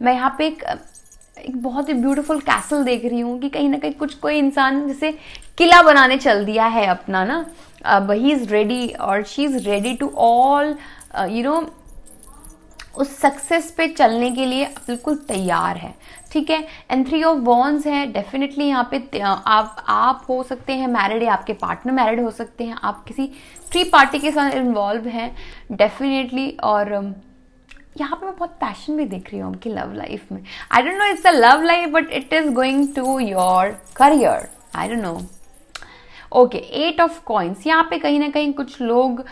मैं यहाँ पे एक बहुत ही ब्यूटीफुल कैसल देख रही हूँ कि कहीं ना कहीं कुछ कोई इंसान जैसे किला बनाने चल दिया है अपना ना, अब ही इज रेडी और she is ready to all उस सक्सेस पे चलने के लिए बिल्कुल तैयार है, ठीक है। एंड 3 ऑफ वॉन्ड्स है, डेफिनेटली यहाँ पे आप हो सकते हैं मैरिड, या आपके पार्टनर मैरिड हो सकते हैं, आप किसी 3 पार्टी के साथ इन्वॉल्व हैं डेफिनेटली। और यहाँ पे मैं बहुत पैशन भी देख रही हूँ आपकी लव लाइफ में। I don't know it's a love life but it is going to your career, I don't know. Okay, 8 of coins, यहाँ पे कहीं ना कहीं कुछ लोग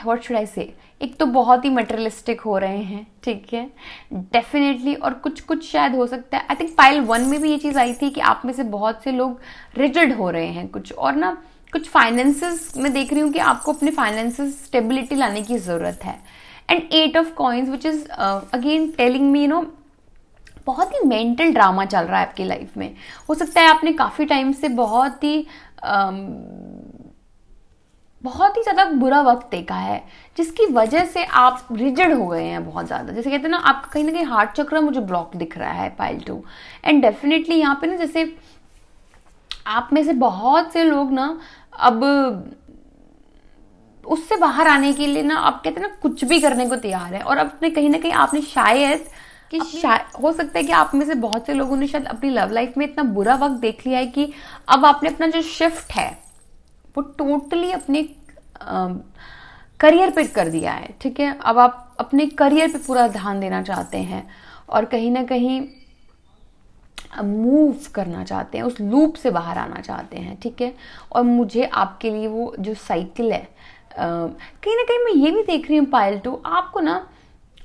व्हाट शुड आई से, एक तो बहुत ही मटेरियलिस्टिक हो रहे हैं, ठीक है डेफिनेटली, और कुछ शायद हो सकता है, आई थिंक पाइल 1 में भी ये चीज़ आई थी कि आप में से बहुत से लोग रिजिड हो रहे हैं कुछ, और ना कुछ फाइनेंसेस में देख रही हूँ कि आपको अपने फाइनेंसेस स्टेबिलिटी लाने की ज़रूरत है। And 8 of coins which is again telling me बहुत ही मेंटल ड्रामा चल रहा है आपकी लाइफ में। हो सकता है आपने काफ़ी टाइम से बहुत ही ज़्यादा बुरा वक्त देखा है, जिसकी वजह से आप रिजिड हो गए हैं बहुत ज़्यादा। जैसे कहते हैं ना, आपका कहीं ना कहीं हार्ट चक्र मुझे ब्लॉक दिख रहा है पाइल 2। एंड डेफिनेटली यहाँ पे ना जैसे आप में से बहुत से लोग ना अब उससे बाहर आने के लिए ना, आप कहते हैं ना कुछ भी करने को तैयार है। और अपने कहीं ना कहीं आपने शायद हो सकता है कि आप में से बहुत से लोगों ने शायद अपनी लव लाइफ में इतना बुरा वक्त देख लिया है कि अब आपने अपना जो शिफ्ट है वो टोटली अपने करियर पे कर दिया है, ठीक है। अब आप अपने करियर पे पूरा ध्यान देना चाहते हैं और कहीं ना कहीं मूव करना चाहते हैं, उस लूप से बाहर आना चाहते हैं, ठीक है। और मुझे आपके लिए वो जो साइकिल है कहीं ना कहीं मैं ये भी देख रही हूँ पायल 2, आपको ना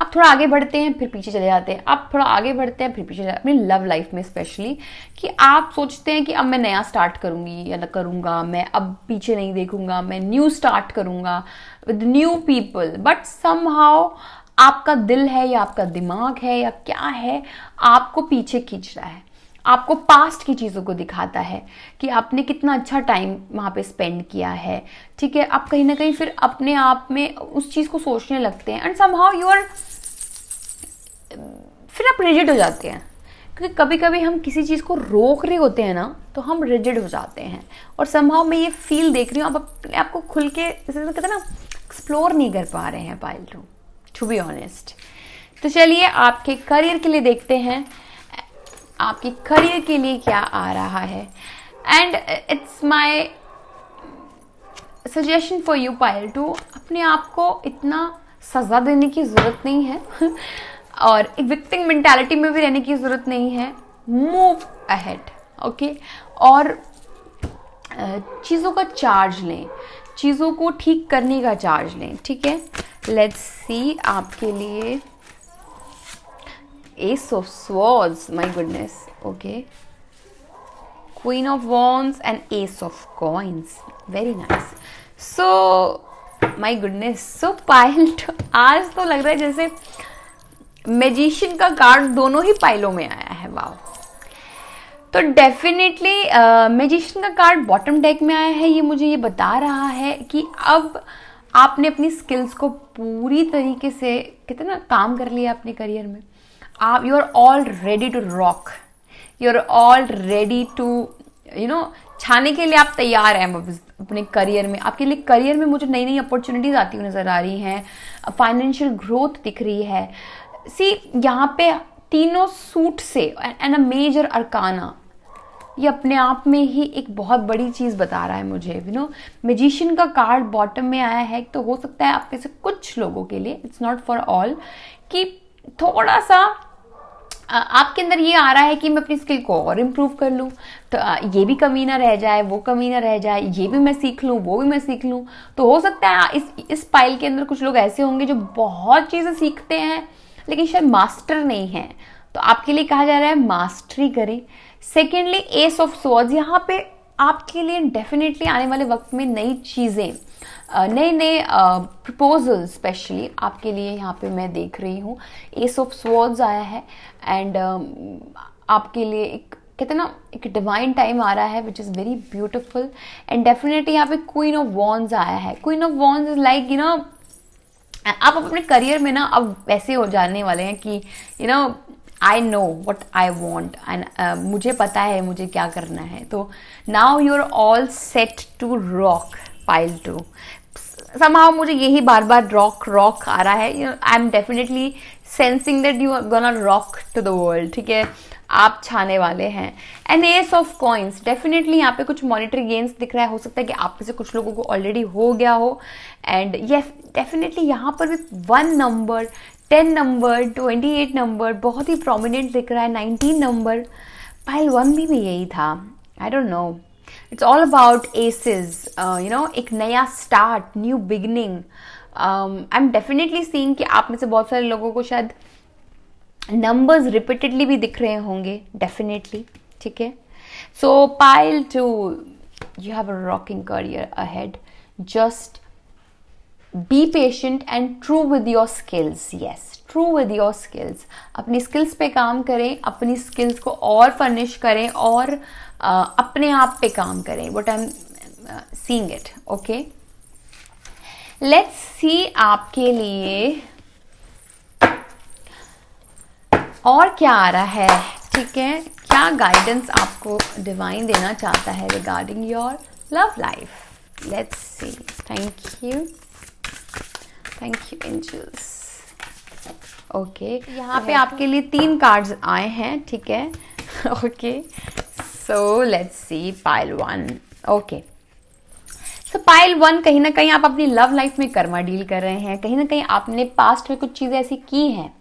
आप थोड़ा आगे बढ़ते हैं फिर पीछे चले जाते हैं, आप थोड़ा आगे बढ़ते हैं फिर पीछे चले जाते हैं, अपनी लव लाइफ में स्पेशली, कि आप सोचते हैं कि अब मैं नया स्टार्ट करूंगी या ना करूंगा, मैं अब पीछे नहीं देखूंगा, मैं न्यू स्टार्ट करूंगा with new people. But somehow आपका दिल है या आपका दिमाग है या क्या है, आपको पीछे खींच रहा है, आपको पास्ट की चीज़ों को दिखाता है कि आपने कितना अच्छा टाइम वहाँ पे स्पेंड किया है, ठीक है। आप कहीं ना कहीं फिर अपने आप में उस चीज़ को सोचने लगते हैं एंड समहाउ यू आर, फिर आप रिजिड हो जाते हैं, क्योंकि कभी कभी हम किसी चीज़ को रोक रहे होते हैं ना तो हम रिजिड हो जाते हैं। और समहाउ मैं ये फील देख रही हूँ, आप अपने आप को खुल के जैसे कहते हैं ना एक्सप्लोर नहीं कर पा रहे हैं पायल 2, टू बी ऑनेस्ट। तो चलिए आपके करियर के लिए देखते हैं, आपके करियर के लिए क्या आ रहा है। And it's my suggestion for you pile 2, अपने आप को इतना सजा देने की जरूरत नहीं है और एक विक्टिम मेंटालिटी में भी रहने की जरूरत नहीं है। Move ahead, okay. और चीज़ों का चार्ज लें, चीज़ों को ठीक करने का चार्ज लें, ठीक है। लेट्स सी आपके लिए Ace of Swords, my goodness, okay. Queen of Wands and Ace of Coins, very nice. So, my goodness, so पायल आज तो लग रहा है जैसे मैजिशियन का कार्ड दोनों ही पाइलों में आया है, वाव। तो डेफिनेटली मैजिशियन का कार्ड बॉटम डेक में आया है, ये मुझे ये बता रहा है कि अब आपने अपनी स्किल्स को पूरी तरीके से कहते हैं ना काम कर लिया अपने करियर में। आप you are all ready to rock, you are all ready to छाने के लिए आप तैयार हैं अपने करियर में। आपके लिए करियर में मुझे नई नई अपॉर्चुनिटीज आती हुई नजर आ रही हैं, फाइनेंशियल ग्रोथ दिख रही है। सी यहाँ पे तीनों सूट से एंड अ मेजर अरकाना, ये अपने आप में ही एक बहुत बड़ी चीज़ बता रहा है मुझे। मैजिशियन का कार्ड बॉटम में आया है, तो हो सकता है आप में से कुछ लोगों के लिए, इट्स नॉट फॉर ऑल, कि थोड़ा सा आपके अंदर ये आ रहा है कि मैं अपनी स्किल को और इम्प्रूव कर लूँ, तो ये भी कमी ना रह जाए, वो कमी ना रह जाए, ये भी मैं सीख लूँ, वो भी मैं सीख लूँ। तो हो सकता है इस पाइल के अंदर कुछ लोग ऐसे होंगे जो बहुत चीज़ें सीखते हैं लेकिन शायद मास्टर नहीं है, तो आपके लिए कहा जा रहा है मास्टरी करें। सेकेंडली एस ऑफ स्वॉर्ड्स, यहाँ पे आपके लिए डेफिनेटली आने वाले वक्त में नई चीज़ें, नए नए प्रपोजल स्पेशली आपके लिए यहाँ पे मैं देख रही हूँ। एस ऑफ स्वॉर्ड्स आया है एंड आपके लिए एक कहते हैं ना एक डिवाइन टाइम आ रहा है which is very beautiful. And definitely यहाँ पे क्वीन ऑफ वॉन्ड्स आया है। Queen of wands is like you know आप अपने करियर में ना अब वैसे हो जाने वाले हैं कि you know I know what I want and मुझे पता है मुझे क्या करना है। तो now you are all set to rock pile 2। somehow मुझे यही बार बार रॉक आ रहा है। I am definitely sensing that you are gonna rock to the world. ठीक है, आप छाने वाले हैं। And ace of coins, definitely यहाँ पे कुछ मॉनेटरी गेन्स दिख रहा है। हो सकता है कि आप में से कुछ लोगों को ऑलरेडी हो गया हो। एंड यस डेफिनेटली यहाँ पर भी 1 नंबर, 10 नंबर, 28 नंबर बहुत ही प्रोमिनेंट दिख रहा है। 19 नंबर, पाइल 1 भी यही था। I don't know, it's all about aces, you know एक नया start, new beginning. I am definitely seeing कि आप में से बहुत सारे लोगों को शायद नंबर्स रिपीटेडली भी दिख रहे होंगे डेफिनेटली। ठीक है, सो pile 2, you have a rocking career ahead. Just be patient and true with your skills. Yes, true with your skills. अपनी स्किल्स पे काम करें, अपनी स्किल्स को और फर्निश करें और अपने आप पे काम करें। What I am seeing it. Okay, let's see आपके लिए और क्या आ रहा है। ठीक है, क्या गाइडेंस आपको डिवाइन देना चाहता है regarding your love life. Let's see. Thank you angels. Okay, यहाँ पे आपके लिए 3 कार्ड्स आए हैं। ठीक है, okay, so let's see pile 1। Okay, so pile 1, कहीं ना कहीं आप अपनी लव लाइफ में कर्मा डील कर रहे हैं। कहीं ना कहीं आपने पास्ट में कुछ चीज़ें ऐसी की हैं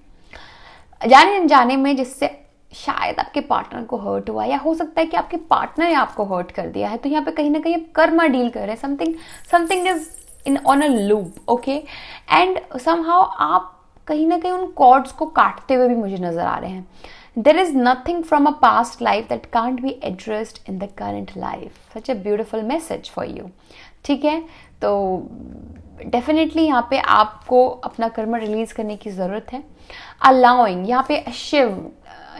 जाने अनजाने में जिससे शायद आपके पार्टनर को हर्ट हुआ, या हो सकता है कि आपके पार्टनर ने आपको हर्ट कर दिया है। तो यहाँ पे कहीं ना कहीं आप कर्मा डील कर रहे हैं। Something is in on a loop. Okay, and somehow आप कहीं ना कहीं उन कॉर्ड्स को काटते हुए भी मुझे नजर आ रहे हैं। There is nothing from a past life that can't be addressed in the current life. Such a beautiful message for you. ठीक है, तो डेफिनेटली यहाँ पे आपको अपना कर्म रिलीज करने की ज़रूरत है। अलाउइंग, यहाँ पे शिव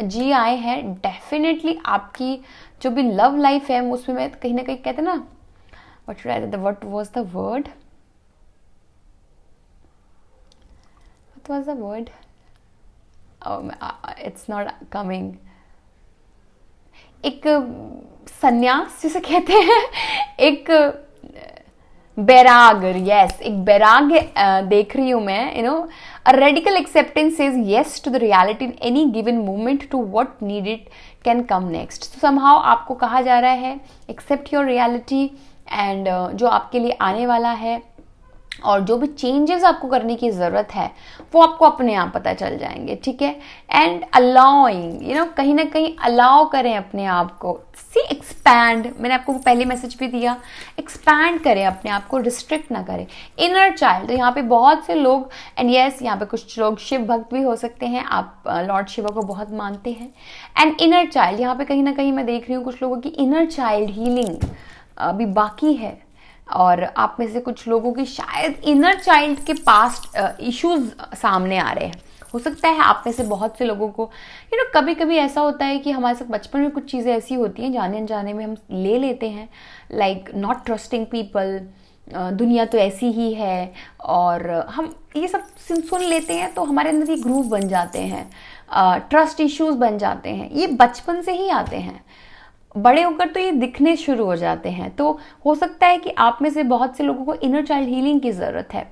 जी आए हैं। डेफिनेटली आपकी जो भी लव लाइफ है उसमें मैं कहीं ना कहीं कहते ना what was the word? What was the word? Oh, it's not coming. एक सन्यास जिसे कहते हैं, एक बैराग। यस, एक बैराग देख रही हूं मैं। You know a radical acceptance says yes to the reality in any given moment to what needed can come next. तो समहाउ आपको कहा जा रहा है एक्सेप्ट योर रियलिटी एंड जो आपके लिए आने वाला है और जो भी चेंजेस आपको करने की ज़रूरत है वो आपको अपने आप पता चल जाएंगे। ठीक है, एंड अलाउइंग, यू नो कहीं ना कहीं अलाउ करें अपने आप को। सी एक्सपैंड, मैंने आपको पहले मैसेज भी दिया, एक्सपैंड करें अपने आप को, रिस्ट्रिक्ट ना करें। इनर चाइल्ड, तो यहाँ पे बहुत से लोग, एंड यस यहाँ पे कुछ लोग शिव भक्त भी हो सकते हैं, आप लॉर्ड शिवा को बहुत मानते हैं। एंड इनर चाइल्ड, यहाँ पे कहीं ना कहीं मैं देख रही हूँ कुछ लोगों की इनर चाइल्ड हीलिंग अभी बाकी है, और आप में से कुछ लोगों की शायद इनर चाइल्ड के पास्ट इश्यूज सामने आ रहे हैं। हो सकता है आप में से बहुत से लोगों को कभी कभी ऐसा होता है कि हमारे साथ बचपन में कुछ चीज़ें ऐसी होती हैं जाने अनजाने में हम ले लेते हैं, लाइक नॉट ट्रस्टिंग पीपल, दुनिया तो ऐसी ही है, और हम ये सब सुन लेते हैं तो हमारे अंदर ये ग्रूव बन जाते हैं, ट्रस्ट इश्यूज बन जाते हैं। ये बचपन से ही आते हैं, बड़े होकर तो ये दिखने शुरू हो जाते हैं। तो हो सकता है कि आप में से बहुत से लोगों को इनर चाइल्ड हीलिंग की ज़रूरत है।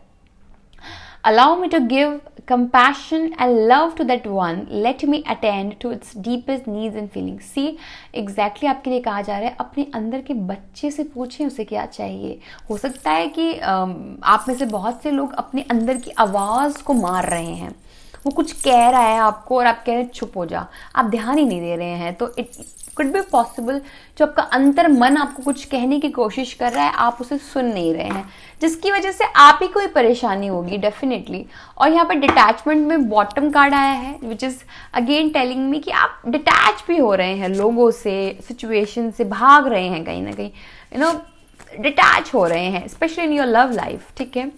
Allow me to give compassion and love to that one. Let me attend to its deepest needs and feelings. See, exactly आपके लिए कहा जा रहा है अपने अंदर के बच्चे से पूछें उसे क्या चाहिए। हो सकता है कि आप में से बहुत से लोग अपने अंदर की आवाज़ को मार रहे हैं। वो कुछ कह रहा है आपको और आप कह रहे हैं चुप हो जा, आप ध्यान ही नहीं दे रहे हैं। तो इट कुड बी पॉसिबल जो आपका अंतर मन आपको कुछ कहने की कोशिश कर रहा है, आप उसे सुन नहीं रहे हैं, जिसकी वजह से आप ही कोई परेशानी होगी डेफिनेटली। और यहाँ पर डिटैचमेंट में बॉटम कार्ड आया है, which is again telling me कि आप डिटैच भी हो रहे हैं लोगों से, सिचुएशन से भाग रहे हैं कहीं ना कहीं, यू नो डिटैच हो रहे हैं, specially in your love life. ठीक है,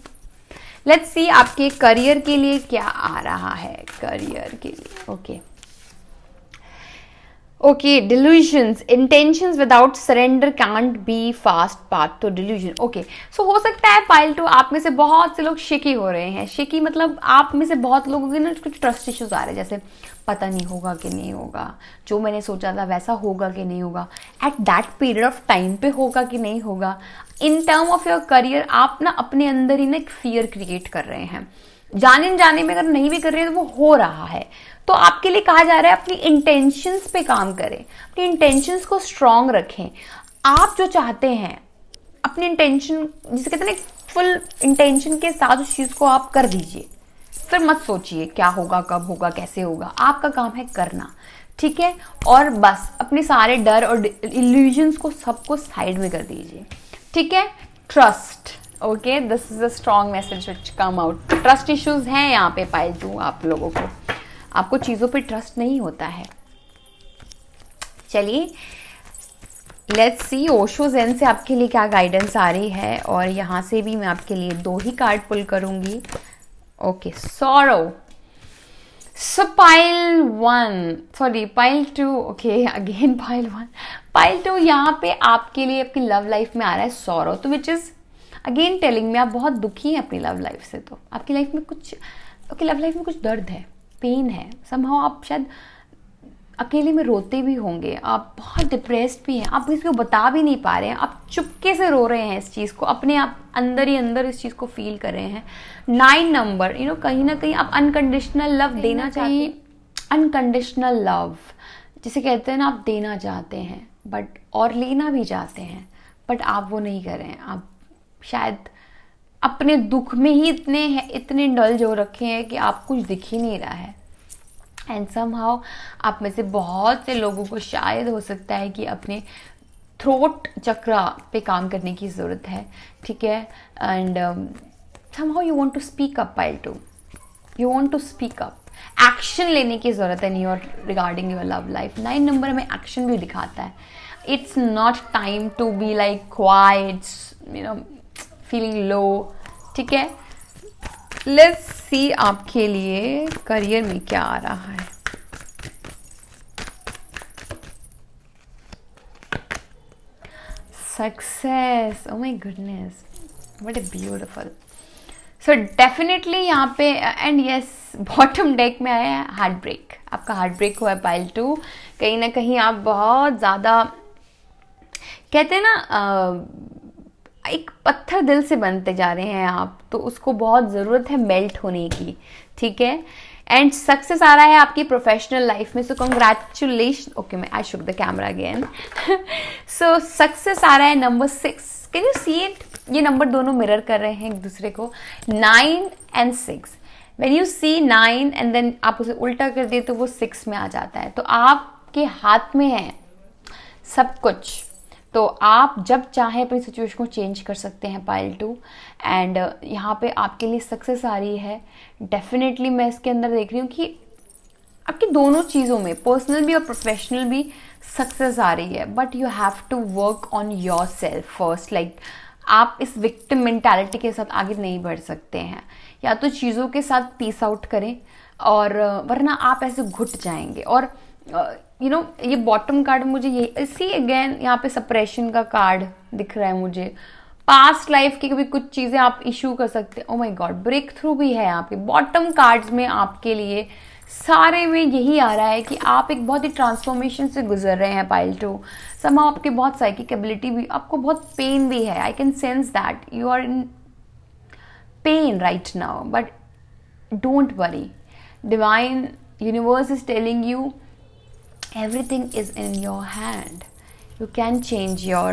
लेट्स सी आपके करियर के लिए क्या आ रहा है, करियर के लिए। Okay, delusions, intentions without surrender can't be fast path to delusion। Okay, so हो सकता है पाइल 2 आप में से बहुत से लोग शेकी हो रहे हैं। शेकी मतलब आप में से बहुत लोगों के ना कुछ ट्रस्ट इश्यूज आ रहे हैं, जैसे पता नहीं होगा कि नहीं होगा, जो मैंने सोचा था वैसा होगा कि नहीं होगा, at that period of time पे होगा कि नहीं होगा। In term of your career आप ना अपने अंदर ही ना एक फियर क्रिएट कर रहे हैं, जाने जाने में अगर नहीं भी कर रहे हैं तो वो हो रहा है। तो आपके लिए कहा जा रहा है अपनी इंटेंशंस पे काम करें, अपनी इंटेंशंस को स्ट्रांग रखें। आप जो चाहते हैं अपनी इंटेंशन, जिसे कहते हैं फुल इंटेंशन के साथ उस चीज को आप कर दीजिए, फिर मत सोचिए क्या होगा, कब होगा, कैसे होगा। आपका काम है करना, ठीक है। और बस अपने सारे डर और इल्यूजन्स को सबको साइड में कर दीजिए, ठीक है। Trust, okay, this is a strong message which come out. Trust issues हैं यहाँ पे पाइल 2 आप लोगों को, आपको चीजों पे ट्रस्ट नहीं होता है। चलिए लेट्स सी ओशो ज़ेन से आपके लिए क्या गाइडेंस आ रही है, और यहाँ से भी मैं आपके लिए 2 ही कार्ड पुल करूंगी। Okay, sorrow. सो पाइल 2, ओके अगेन पाइल 2 यहाँ पे आपके लिए आपकी लव लाइफ में आ रहा है सॉरो, तो विच इज अगेन टेलिंग में आप बहुत दुखी हैं अपनी लव लाइफ से। तो आपकी लाइफ में कुछ, आपकी लव लाइफ में कुछ दर्द है, पेन है, समहाउ आप शायद अकेले में रोते भी होंगे, आप बहुत डिप्रेस्ड भी हैं, आप किसी को बता भी नहीं पा रहे हैं, आप चुपके से रो रहे हैं इस चीज़ को, अपने आप अंदर ही अंदर इस चीज़ को फील कर रहे हैं। 9 नंबर, यू नो कहीं ना कहीं आप अनकंडीशनल लव देना चाहिए, अनकंडीशनल लव जिसे कहते हैं ना, आप देना चाहते हैं बट और लेना भी चाहते हैं, बट आप वो नहीं कर रहे हैं। आप शायद अपने दुख में ही इतने इंडल्ज हो रखे हैं कि आप कुछ दिख ही नहीं रहा है। एंड समहाउ आप में से बहुत से लोगों को शायद हो सकता है कि अपने थ्रोट चक्रा पे काम करने की ज़रूरत है, ठीक है। And somehow you want to speak up pile 2, you want to speak up, action लेने की ज़रूरत है in regarding your love life. 9 number हमें एक्शन भी दिखाता है। It's not time to be like quiet, you know feeling low, ठीक है। लेट्स सी आपके लिए करियर में क्या आ रहा है। Success, oh my goodness, what a beautiful. So definitely यहाँ पे एंड यस बॉटम डेक में आया है हार्ट ब्रेक। आपका हार्ट ब्रेक हुआ है पाइल 2। कहीं ना कहीं आप बहुत ज़्यादा कहते हैं ना एक पत्थर दिल से बनते जा रहे हैं आप, तो उसको बहुत ज़रूरत है मेल्ट होने की, ठीक है। एंड सक्सेस आ रहा है आपकी प्रोफेशनल लाइफ में, सो कॉन्ग्रेचुलेशन। ओके, मैं I shook the camera again. So success आ रहा है number 6। Can you see it? ये नंबर दोनों मिरर कर रहे हैं एक दूसरे को, 9 and 6। When you see 9 and then आप उसे उल्टा कर दिए तो वो 6 में आ जाता है। तो आपके हाथ में है सब कुछ, तो आप जब चाहें अपनी सिचुएशन को चेंज कर सकते हैं पाइल 2। एंड यहाँ पे आपके लिए सक्सेस आ रही है डेफिनेटली। मैं इसके अंदर देख रही हूँ कि आपकी दोनों चीज़ों में, पर्सनल भी और प्रोफेशनल भी, सक्सेस आ रही है, but you have to work on yourself first. Like आप इस विक्टिम मेंटालिटी के साथ आगे नहीं बढ़ सकते हैं, या तो चीज़ों के साथ पीस आउट करें, और वरना आप ऐसे घुट जाएंगे। और यू नो ये बॉटम कार्ड मुझे ये इसी अगेन यहाँ पे सप्रेशन का कार्ड दिख रहा है मुझे। पास्ट लाइफ की कभी कुछ चीज़ें आप इशू कर सकते हैं। Oh my God, breakthrough भी है यहाँ पे बॉटम कार्ड्स में आपके लिए। सारे में यही आ रहा है कि आप एक बहुत ही ट्रांसफॉर्मेशन से गुजर रहे हैं पाइल 2। समा आपकी बहुत साइकिक एबिलिटी भी, आपको बहुत पेन भी है। I can sense that you are in pain right now, but don't worry, divine universe is telling you everything is in your hand. You can change your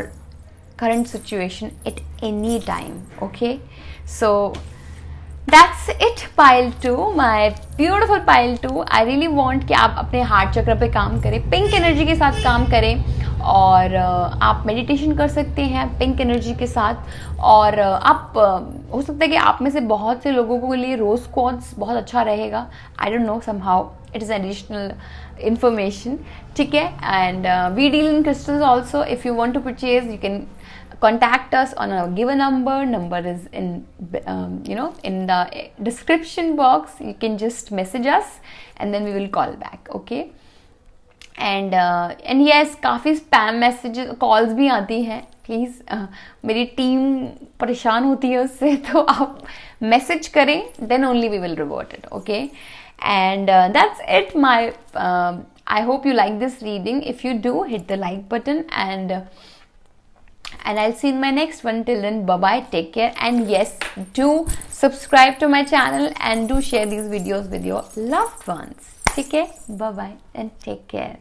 current situation at any time, okay? So that's it pile 2, my beautiful pile 2. I really want कि आप अपने heart चक्र पे काम करें, pink energy के साथ काम करें. और आप मेडिटेशन कर सकते हैं पिंक एनर्जी के साथ. और आप हो सकता है कि आप में से बहुत से लोगों के लिए रोज क्वार्ट्ज बहुत अच्छा रहेगा. आई don't no, somehow it is additional information. ठीक है. And we deal in crystals also. If you want to purchase, you can contact us on a given number is in in the description box. You can just message us and then we will call back. Okay. And yes, काफ़ी spam messages calls भी आती हैं. Please मेरी team परेशान होती है उससे, तो आप मैसेज करें, then only we will revert it. Okay. And that's it. I hope you like this reading. If you do, hit the like button, and I'll see you in my next one. Till then, bye bye, take care, and yes, do subscribe to my channel and do share these videos with your loved ones. Okay, bye bye and take care.